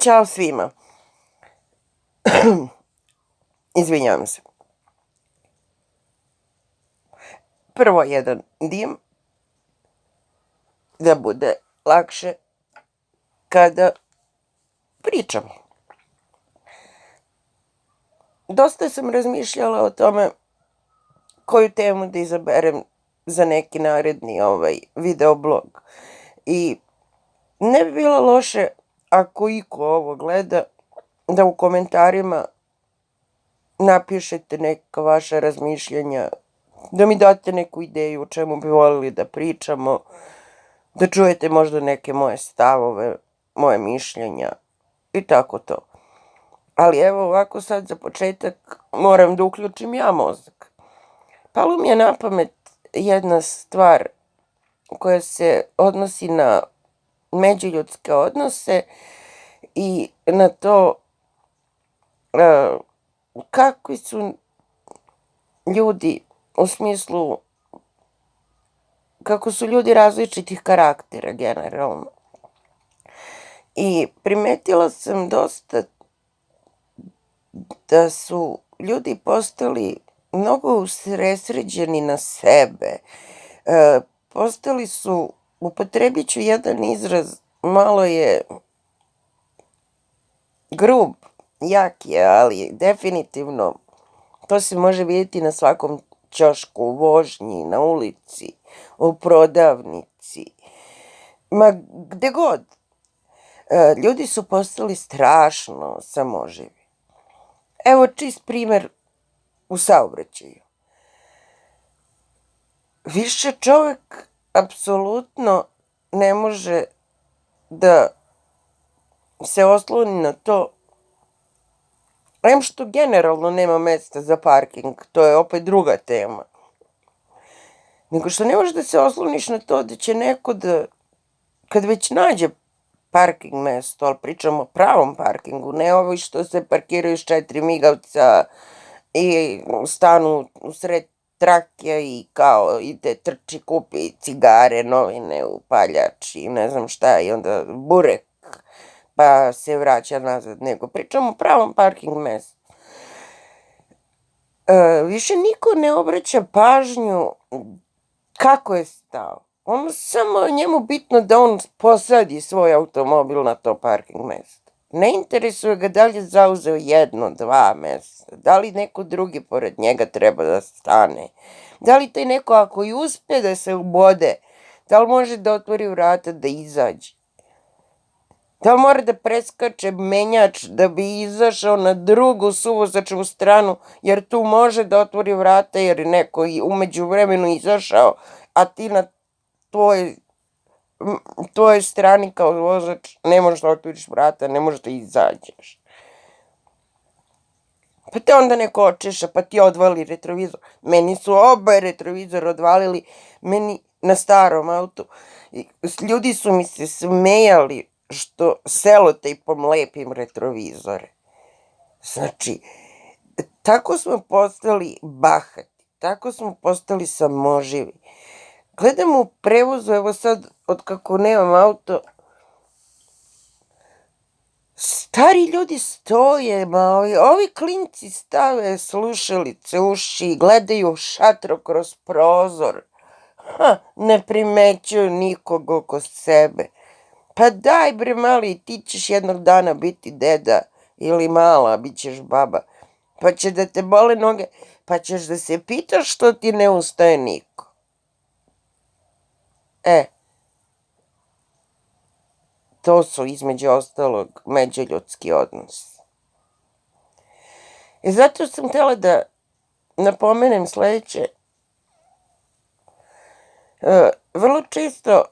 Ćao svima. Izvinjavam se. Prvo jedan dim da bude lakše kada pričam. Dosta sam razmišljala o tome koju temu da izaberem za neki naredni videoblog. I ne bi bilo loše ako iko ovo gleda da u komentarima napišete neka vaša razmišljanja, da mi date neku ideju o čemu bi voljeli da pričamo, da čujete možda neke moje stavove, moje mišljenja i tako to. Ali evo ovako sad za početak moram da uključim ja mozak. Palo mi je na pamet jedna stvar koja se odnosi na međuljudske odnose i na to kakvi su ljudi u smislu kako su ljudi različitih karaktera generalno. I primetila sam dosta da su ljudi postali mnogo usredsređeni na sebe. Postali su, upotrebit ću jedan izraz, malo je grub, jak je, ali definitivno to se može vidjeti na svakom ćošku, u vožnji, na ulici, u prodavnici, ma gde god. Ljudi su postali strašno samoživi. Evo čist primer u saobraćaju. Više čovek apsolutno ne može da se osloni na to, em što generalno nema mesta za parking, to je opet druga tema, nego što ne možeš da se osloniš na to da će neko da, kad već nađe parking mesto, ali pričamo o pravom parkingu, ne ovi što se parkiraju s 4 migavca i stanu u sred trake i kao ide trči kupi cigare, novine, upaljač i ne znam šta i onda burek pa se vraća nazad, nego pričamo o pravom parking mestu. Više niko ne obraća pažnju kako je stao. Ono samo njemu bitno da on posadi svoj automobil na to parking mesto. Ne interesuje ga da li je zauzeo 1, 2 mesta, da li neko drugi pored njega treba da stane, da li taj neko ako i uspe da se ubode, da li može da otvori vrata da izađe, da li mora da preskače menjač da bi izašao na drugu suvozačevu stranu, jer tu može da otvori vrata jer je neko umeđu vremenu izašao, a ti na tvojoj strani kao vozač ne možeš da otvoriš vrata, ne možeš da izađeš. Pa te onda neko očeša, pa ti odvali retrovizor. Meni su oba retrovizor odvalili, meni na starom autu. Ljudi su mi se smejali što selotejpom lepim retrovizore. Znači, tako smo postali bahati, tako smo postali samoživi. Gledam u prevozu, evo sad, od kako nemam auto, stari ljudi stoje, ovi klinci stave slušalice u uši, gledaju šatro kroz prozor, ne primećuju nikog oko sebe. Pa daj bre mali, ti ćeš jednog dana biti deda ili mala, bit ćeš baba, pa će da te bole noge, pa ćeš da se pitaš što ti ne ustaje niko. To su između ostalog međuljudski odnosi. I zato sam htjela da napomenem sledeće. Vrlo često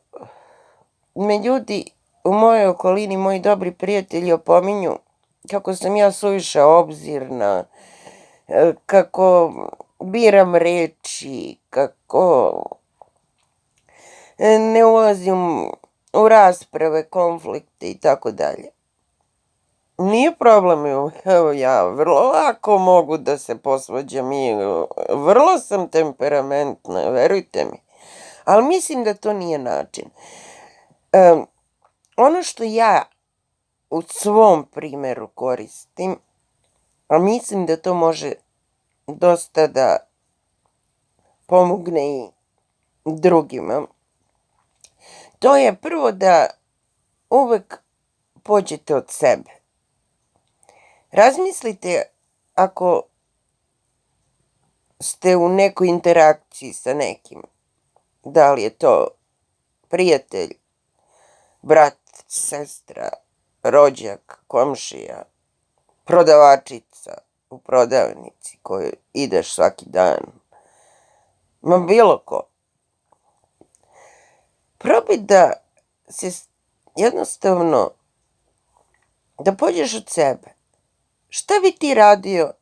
me ljudi u mojoj okolini, moji dobri prijatelji opominju kako sam ja suviše obzirna, kako biram reči, kako ne ulazim u rasprave, konflikte i tako dalje. Nije problem, evo ja vrlo lako mogu da se posvađam i vrlo sam temperamentna, verujte mi. Ali mislim da to nije način. Ono što ja u svom primeru koristim, a mislim da to može dosta da pomogne i drugima, to je prvo da uvek pođete od sebe. Razmislite ako ste u nekoj interakciji sa nekim, da li je to prijatelj, brat, sestra, rođak, komšija, prodavačica u prodavnici koju ideš svaki dan, ma bilo ko. Probaj da se jednostavno, da pođeš od sebe. Šta bi ti radio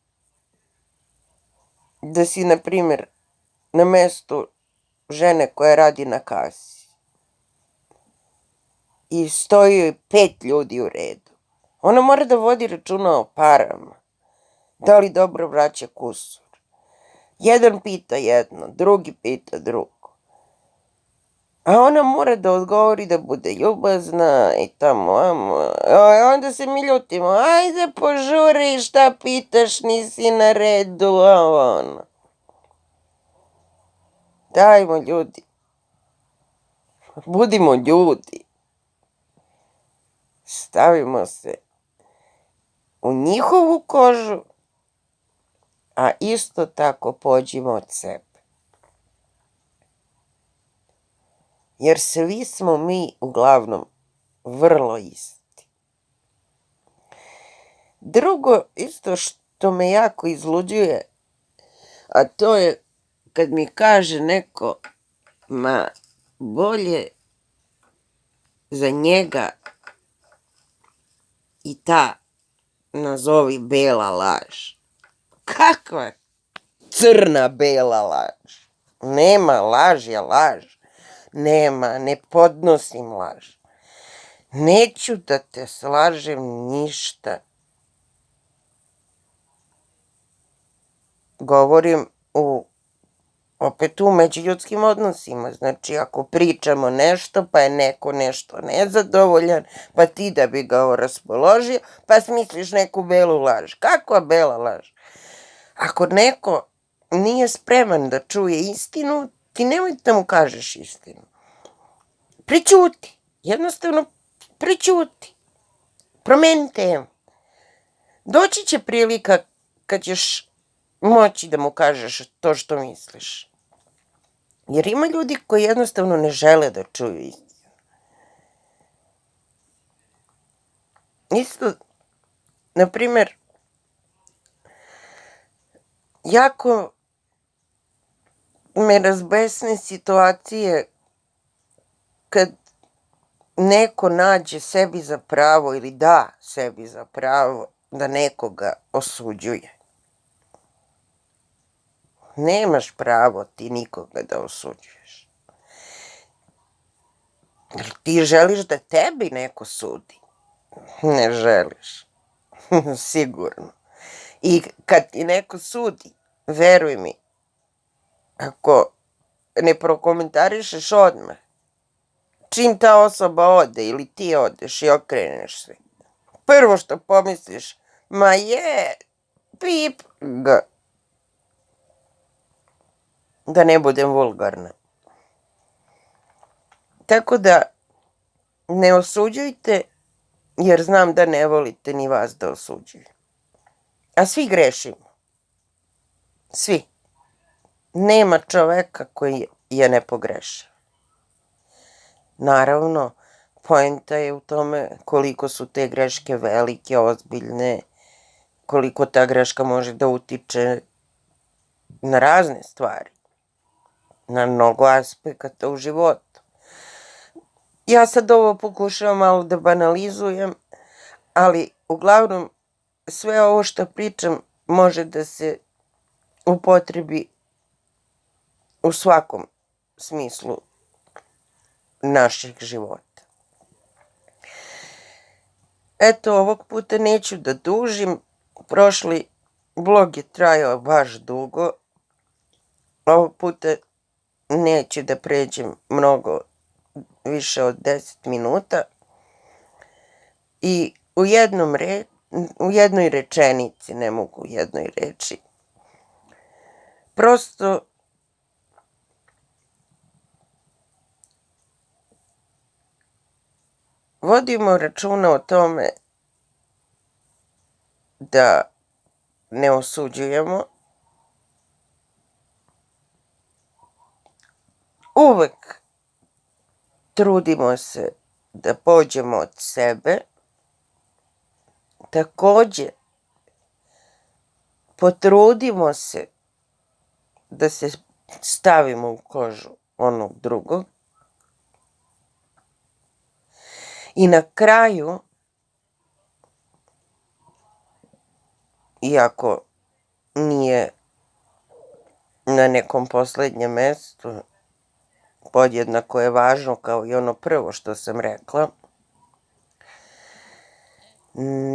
da si, na primjer, na mestu žene koja radi na kasi i stoji joj 5 ljudi u redu? Ona mora da vodi računa o parama, da li dobro vraća kusur. Jedan pita jedno, drugi pita drugo. A ona mora da odgovori, da bude ljubazna i tamo, a onda se mi ljutimo, ajde požuri, šta pitaš, nisi na redu, ono. Dajmo ljudi, budimo ljudi, stavimo se u njihovu kožu, a isto tako pođimo od sebe. Jer svi smo mi uglavnom vrlo isti. Drugo, isto što me jako izluđuje, a to je kad mi kaže neko, ma bolje za njega i ta, nazovi, bela laž. Kakva crna bela laž? Nema, laž je laž. Nema, ne podnosim laž. Neću da te slažem ništa. Govorim opet u međuljudskim odnosima. Znači, ako pričamo nešto, pa je neko nešto nezadovoljan, pa ti da bi ga raspoložio, pa smisliš neku belu laž. Kakva bela laž? Ako neko nije spreman da čuje istinu, ti nemoj da mu kažeš istinu. Prećuti. Jednostavno prećuti. Promeni temu. Doći će prilika kad ćeš moći da mu kažeš to što misliš. Jer ima ljudi koji jednostavno ne žele da čuju istinu. Isto, na primjer, jako me razbesne situacije kad neko nađe sebi za pravo ili da sebi za pravo da nekoga osuđuje. Nemaš pravo ti nikoga da osuđuješ. Ti želiš da tebi neko sudi? Ne želiš. Sigurno. I kad ti neko sudi, veruj mi, ako ne prokomentarišeš odmah, čim ta osoba ode ili ti odeš i okreneš se, prvo što pomisliš, ma je, pip ga. Da ne budem vulgarna. Tako da, ne osuđujte, jer znam da ne volite ni vas da osuđuju. A svi grešimo. Svi. Nema čoveka koji je nepogrešiv. Naravno, poenta je u tome koliko su te greške velike, ozbiljne, koliko ta greška može da utiče na razne stvari, na mnogo aspekata u životu. Ja sad ovo pokušavam malo da banalizujem, ali uglavnom sve ovo što pričam može da se upotrebi u svakom smislu našeg života. Eto, ovog puta neću da dužim. Prošli vlog je trajao baš dugo. Ovog puta neću da pređem mnogo više od 10 minuta. I u jednoj rečenici, ne mogu u jednoj reči. Prosto vodimo računa o tome da ne osuđujemo. Uvek trudimo se da pođemo od sebe. Takođe, potrudimo se da se stavimo u kožu onog drugog. I na kraju, iako nije na nekom poslednjem mestu, podjednako je važno kao i ono prvo što sam rekla,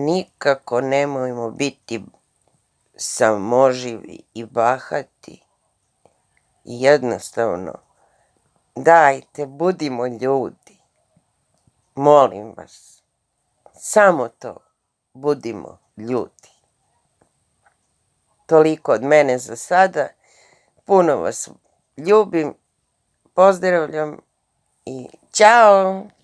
nikako nemojmo biti samoživi i bahati. Jednostavno, dajte, budimo ljudi. Molim vas, samo to, budimo ljudi. Toliko od mene za sada. Puno vas ljubim, pozdravljam i ćao!